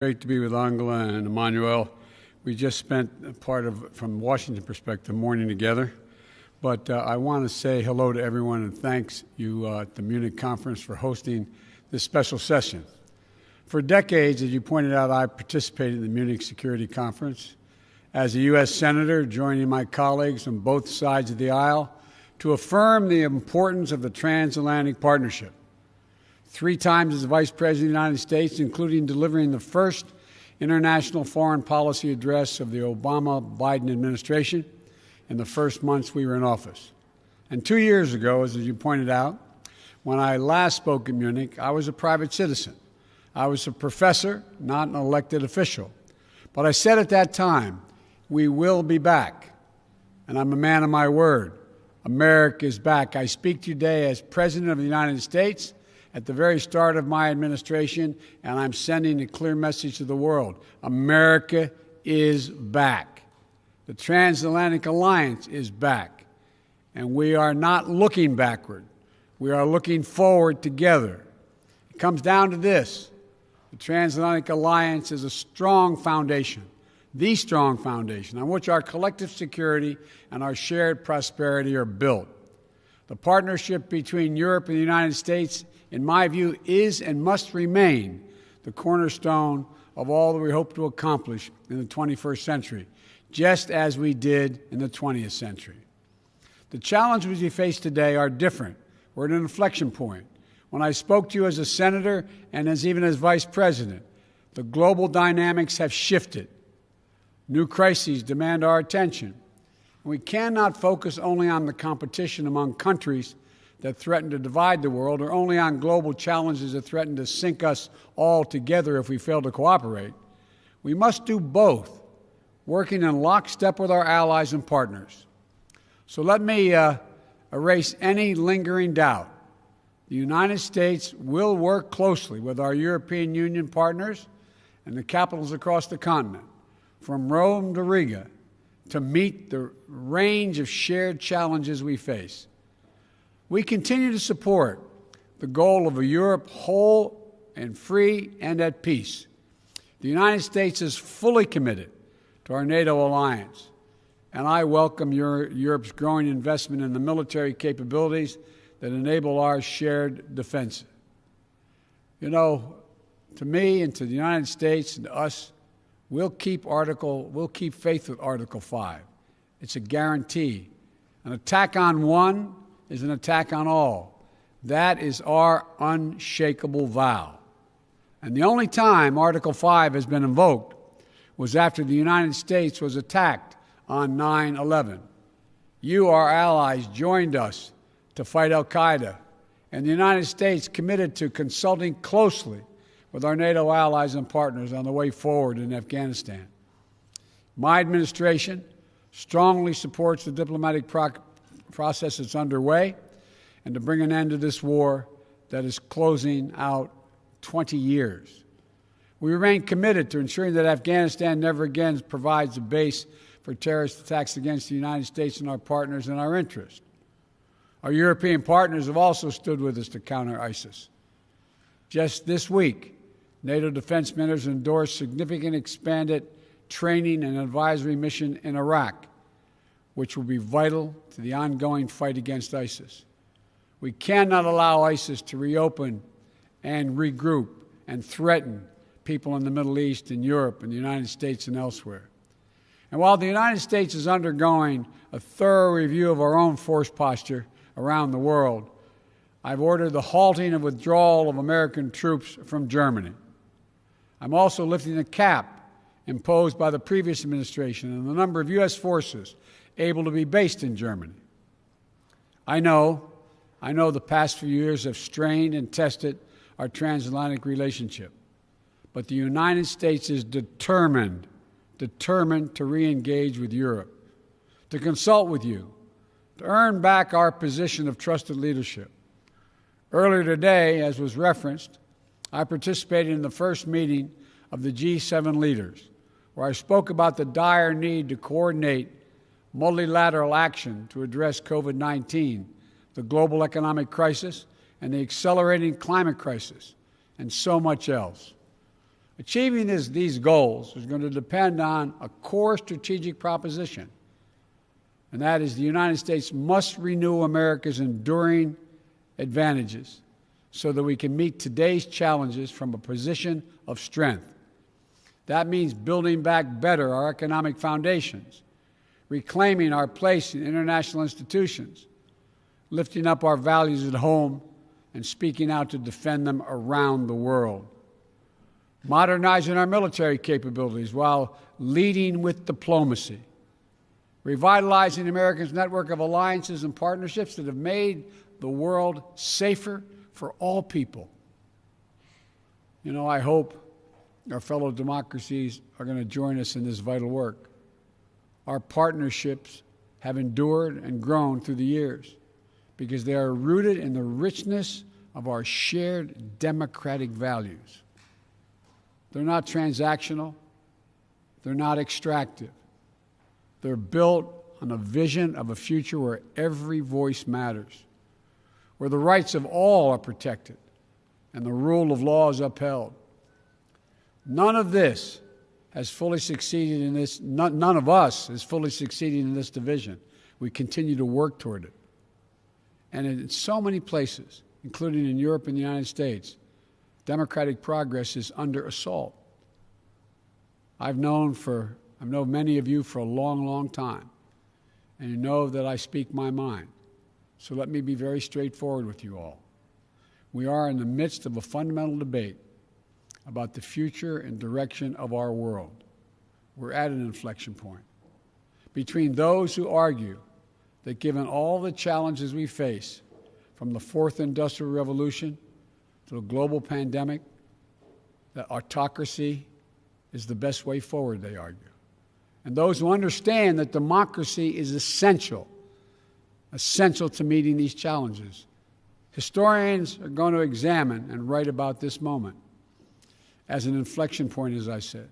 Great to be with Angela and Emmanuel. We just spent from Washington perspective, morning together. But I want to say hello to everyone and thanks you at the Munich conference for hosting this special session. For decades, as you pointed out, I participated in the Munich Security Conference as a U.S. Senator, joining my colleagues on both sides of the aisle to affirm the importance of the Transatlantic Partnership. 3 times as Vice President of the United States, including delivering the first international foreign policy address of the Obama-Biden administration in the first months we were in office. And 2 years ago, as you pointed out, when I last spoke in Munich, I was a private citizen. I was a professor, not an elected official. But I said at that time, we will be back. And I'm a man of my word. America is back. I speak to you today as President of the United States at the very start of my administration, and I'm sending a clear message to the world. America is back. The Transatlantic Alliance is back. And we are not looking backward. We are looking forward together. It comes down to this. The Transatlantic Alliance is a strong foundation, the strong foundation on which our collective security and our shared prosperity are built. The partnership between Europe and the United States, in my view, is and must remain the cornerstone of all that we hope to accomplish in the 21st century, just as we did in the 20th century. The challenges we face today are different. We're at an inflection point. When I spoke to you as a senator and even as vice president, the global dynamics have shifted. New crises demand our attention. We cannot focus only on the competition among countries that threaten to divide the world, or only on global challenges that threaten to sink us all together if we fail to cooperate. We must do both, working in lockstep with our allies and partners. So let me erase any lingering doubt. The United States will work closely with our European Union partners and the capitals across the continent, from Rome to Riga, to meet the range of shared challenges we face. We continue to support the goal of a Europe whole and free and at peace. The United States is fully committed to our NATO alliance, and I welcome Europe's growing investment in the military capabilities that enable our shared defense. You know, to me and to the United States and to us, we'll keep faith with Article 5. It's a guarantee. An attack on one is an attack on all. That is our unshakable vow. And the only time Article 5 has been invoked was after the United States was attacked on 9/11. You, our allies, joined us to fight al-Qaeda, and the United States committed to consulting closely with our NATO allies and partners on the way forward in Afghanistan. My administration strongly supports the diplomatic process that's underway and to bring an end to this war that is closing out 20 years. We remain committed to ensuring that Afghanistan never again provides a base for terrorist attacks against the United States and our partners and our interests. Our European partners have also stood with us to counter ISIS. Just this week, NATO defense ministers endorsed significant expanded training and advisory mission in Iraq, which will be vital to the ongoing fight against ISIS. We cannot allow ISIS to reopen and regroup and threaten people in the Middle East and Europe and the United States and elsewhere. And while the United States is undergoing a thorough review of our own force posture around the world, I've ordered the halting and withdrawal of American troops from Germany. I'm also lifting the cap imposed by the previous administration on the number of U.S. forces able to be based in Germany. I know the past few years have strained and tested our transatlantic relationship, but the United States is determined to re-engage with Europe, to consult with you, to earn back our position of trusted leadership. Earlier today, as was referenced, I participated in the first meeting of the G7 leaders, where I spoke about the dire need to coordinate multilateral action to address COVID-19, the global economic crisis, and the accelerating climate crisis, and so much else. Achieving these goals is going to depend on a core strategic proposition, and that is the United States must renew America's enduring advantages so that we can meet today's challenges from a position of strength. That means building back better our economic foundations, reclaiming our place in international institutions, lifting up our values at home, and speaking out to defend them around the world. Modernizing our military capabilities while leading with diplomacy. Revitalizing America's network of alliances and partnerships that have made the world safer for all people. You know, I hope our fellow democracies are going to join us in this vital work. Our partnerships have endured and grown through the years because they are rooted in the richness of our shared democratic values. They're not transactional. They're not extractive. They're built on a vision of a future where every voice matters, where the rights of all are protected and the rule of law is upheld. None of this has fully succeeded in this. None of us has fully succeeded in this division. We continue to work toward it. And in so many places, including in Europe and the United States, democratic progress is under assault. I've known many of you for a long, long time, and you know that I speak my mind. So let me be very straightforward with you all. We are in the midst of a fundamental debate about the future and direction of our world. We're at an inflection point between those who argue that given all the challenges we face, from the fourth industrial revolution to a global pandemic, that autocracy is the best way forward, they argue. And those who understand that democracy is essential to meeting these challenges. Historians are going to examine and write about this moment as an inflection point, as I said.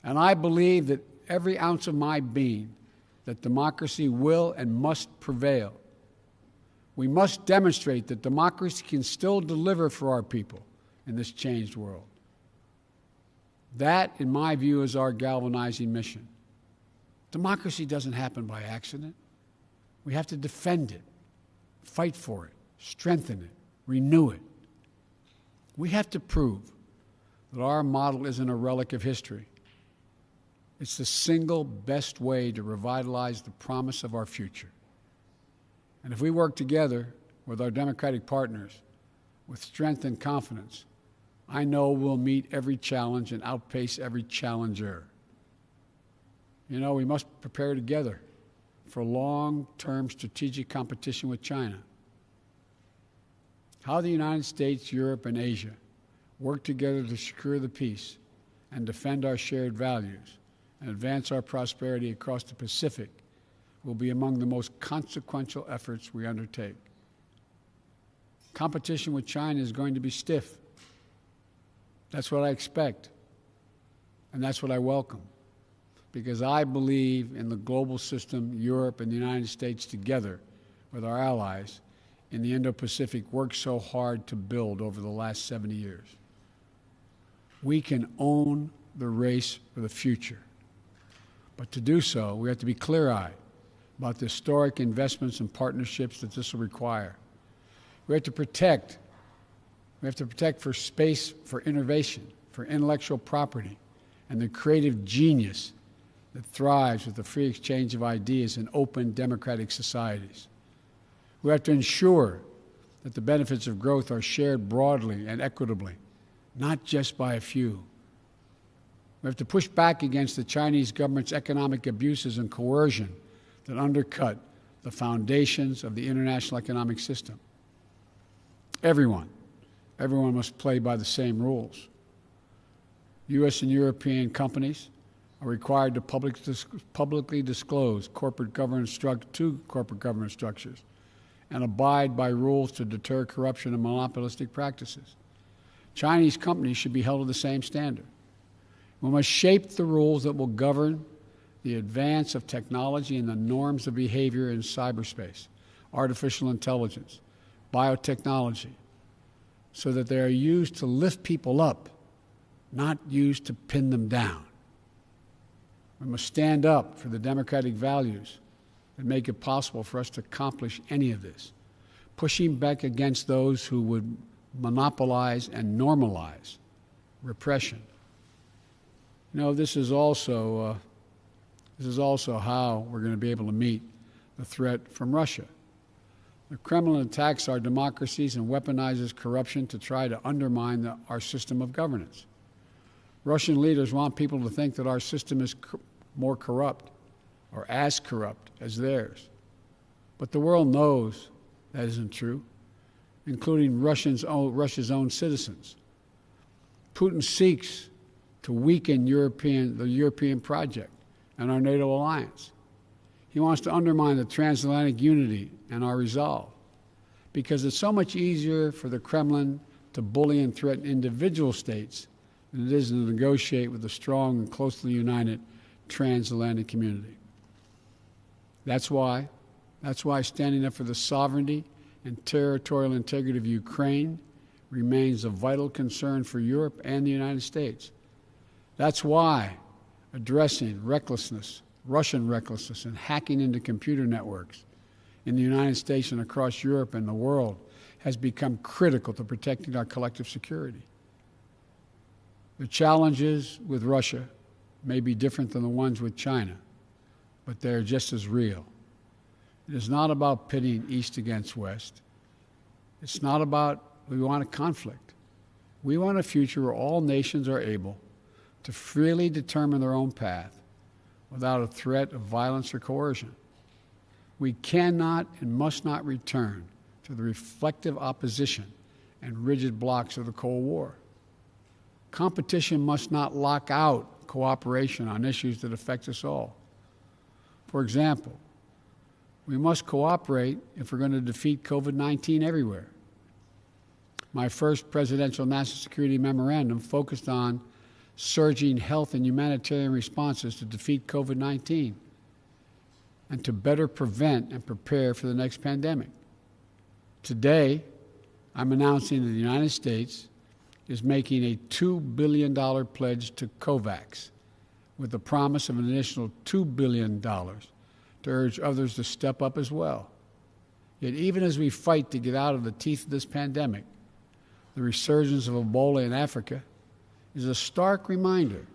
And I believe that every ounce of my being that democracy will and must prevail. We must demonstrate that democracy can still deliver for our people in this changed world. That, in my view, is our galvanizing mission. Democracy doesn't happen by accident. We have to defend it, fight for it, strengthen it, renew it. We have to prove that our model isn't a relic of history. It's the single best way to revitalize the promise of our future. And if we work together with our democratic partners with strength and confidence, I know we'll meet every challenge and outpace every challenger. You know, we must prepare together for long-term strategic competition with China. How the United States, Europe, and Asia work together to secure the peace and defend our shared values and advance our prosperity across the Pacific will be among the most consequential efforts we undertake. Competition with China is going to be stiff. That's what I expect, and that's what I welcome, because I believe in the global system Europe and the United States together with our allies in the Indo-Pacific worked so hard to build over the last 70 years. We can own the race for the future. But to do so, we have to be clear-eyed about the historic investments and partnerships that this will require. We have to protect for space for innovation, for intellectual property, and the creative genius that thrives with the free exchange of ideas in open democratic societies. We have to ensure that the benefits of growth are shared broadly and equitably, not just by a few. We have to push back against the Chinese government's economic abuses and coercion that undercut the foundations of the international economic system. Everyone must play by the same rules. U.S. and European companies are required to publicly disclose corporate governance structures and abide by rules to deter corruption and monopolistic practices. Chinese companies should be held to the same standard. We must shape the rules that will govern the advance of technology and the norms of behavior in cyberspace, artificial intelligence, biotechnology, so that they are used to lift people up not used to pin them down. We must stand up for the democratic values that make it possible for us to accomplish any of this, pushing back against those who would monopolize and normalize repression. You know, this is also how we're going to be able to meet the threat from Russia. The Kremlin attacks our democracies and weaponizes corruption to try to undermine our system of governance. Russian leaders want people to think that our system is more corrupt or as corrupt as theirs. But the world knows that isn't true, including Russia's own citizens. Putin seeks to weaken the European project and our NATO alliance. He wants to undermine the transatlantic unity and our resolve, because it's so much easier for the Kremlin to bully and threaten individual states than it is to negotiate with a strong and closely united transatlantic community. That's why standing up for the sovereignty and territorial integrity of Ukraine remains a vital concern for Europe and the United States. That's why addressing Russian recklessness and hacking into computer networks in the United States and across Europe and the world has become critical to protecting our collective security. The challenges with Russia may be different than the ones with China, but they're just as real. It is not about pitting East against West. It's not about we want a conflict. We want a future where all nations are able to freely determine their own path without a threat of violence or coercion. We cannot and must not return to the reflective opposition and rigid blocks of the Cold War. Competition must not lock out cooperation on issues that affect us all. For example, we must cooperate if we're going to defeat COVID-19 everywhere. My first presidential national security memorandum focused on surging health and humanitarian responses to defeat COVID-19 and to better prevent and prepare for the next pandemic. Today, I'm announcing that the United States is making a $2 billion pledge to COVAX with the promise of an additional $2 billion to urge others to step up as well. Yet even as we fight to get out of the teeth of this pandemic, the resurgence of Ebola in Africa is a stark reminder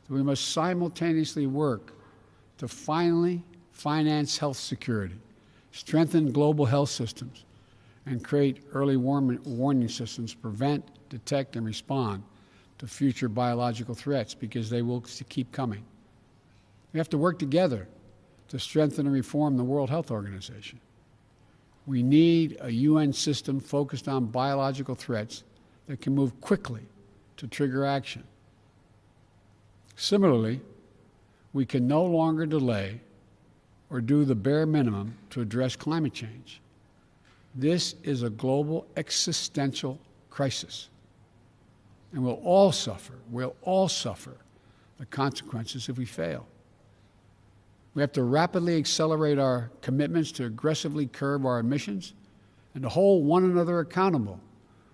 that we must simultaneously work to finally finance health security, strengthen global health systems, and create early warning systems to prevent, detect, and respond to future biological threats, because they will keep coming. We have to work together to strengthen and reform the World Health Organization. We need a UN system focused on biological threats that can move quickly to trigger action. Similarly, we can no longer delay or do the bare minimum to address climate change. This is a global existential crisis, and we'll all suffer the consequences if we fail. We have to rapidly accelerate our commitments to aggressively curb our emissions and to hold one another accountable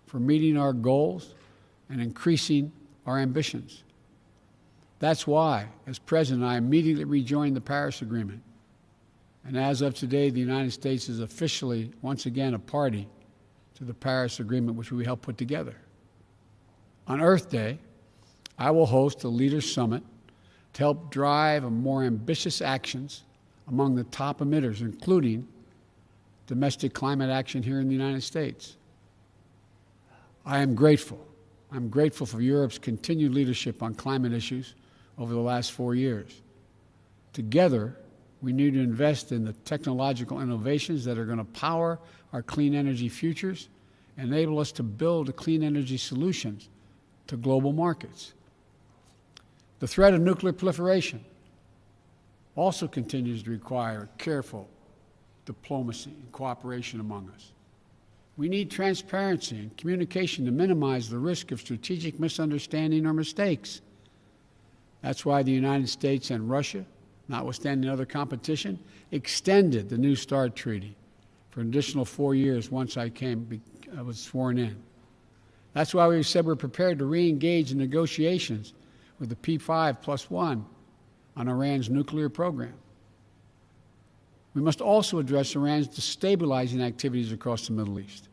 for meeting our goals and increasing our ambitions. That's why, as President, I immediately rejoined the Paris Agreement. And as of today, the United States is officially, once again, a party to the Paris Agreement, which we helped put together. On Earth Day, I will host a Leaders Summit to help drive more ambitious actions among the top emitters, including domestic climate action here in the United States. I'm grateful for Europe's continued leadership on climate issues over the last 4 years. Together, we need to invest in the technological innovations that are going to power our clean energy futures and enable us to build clean energy solutions to global markets. The threat of nuclear proliferation also continues to require careful diplomacy and cooperation among us. We need transparency and communication to minimize the risk of strategic misunderstanding or mistakes. That's why the United States and Russia, notwithstanding other competition, extended the New START Treaty for an additional 4 years once I was sworn in. That's why we said we're prepared to re-engage in negotiations with the P5+1 on Iran's nuclear program. We must also address Iran's destabilizing activities across the Middle East.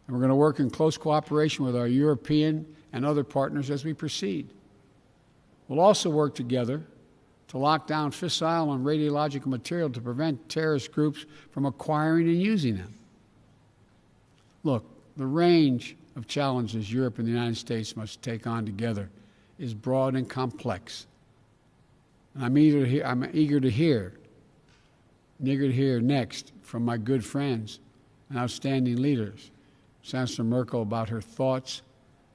And we're going to work in close cooperation with our European and other partners as we proceed. We'll also work together to lock down fissile and radiological material to prevent terrorist groups from acquiring and using them. Look, the range of challenges Europe and the United States must take on together is broad and complex. And I'm eager to hear next from my good friends and outstanding leaders, Chancellor Merkel, about her thoughts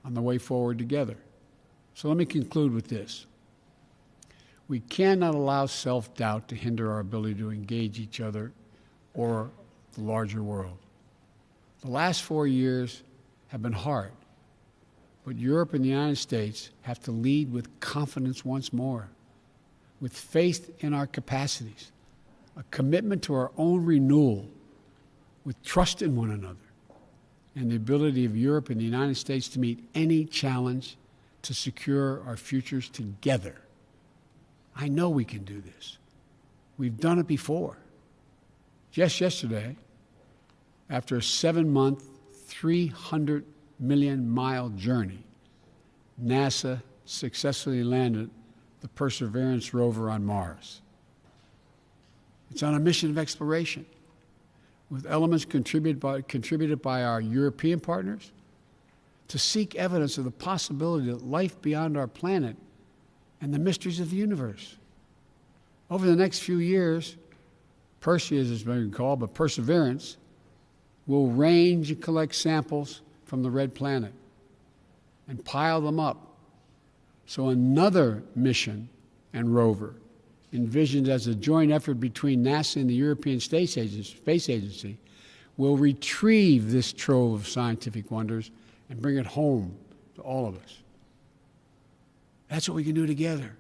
on the way forward together. So let me conclude with this. We cannot allow self-doubt to hinder our ability to engage each other or the larger world. The last 4 years have been hard, but Europe and the United States have to lead with confidence once more, with faith in our capacities, a commitment to our own renewal, with trust in one another, and the ability of Europe and the United States to meet any challenge to secure our futures together. I know we can do this. We've done it before. Just yesterday, after a 7-month, 300 million-mile journey, NASA successfully landed the Perseverance rover on Mars. It's on a mission of exploration, with elements contributed by our European partners to seek evidence of the possibility that life beyond our planet and the mysteries of the universe. Over the next few years, Perseus has been called, but Perseverance will range and collect samples from the red planet and pile them up. So another mission and rover, envisioned as a joint effort between NASA and the European Space Agency, will retrieve this trove of scientific wonders and bring it home to all of us. That's what we can do together.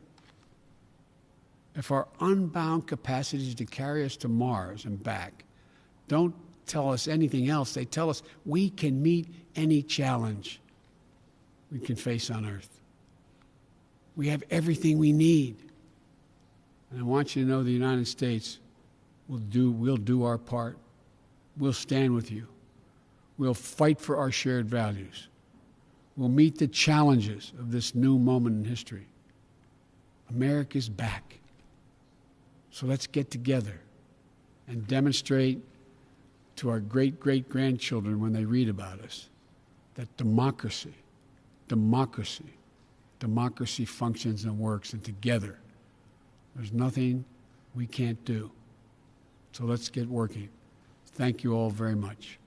If our unbound capacities to carry us to Mars and back don't tell us anything else, they tell us we can meet any challenge we can face on Earth. We have everything we need. And I want you to know the United States will do our part. We'll stand with you. We'll fight for our shared values. We'll meet the challenges of this new moment in history. America's back. So let's get together and demonstrate to our great-great-grandchildren when they read about us that democracy functions and works, and together there's nothing we can't do. So let's get working. Thank you all very much.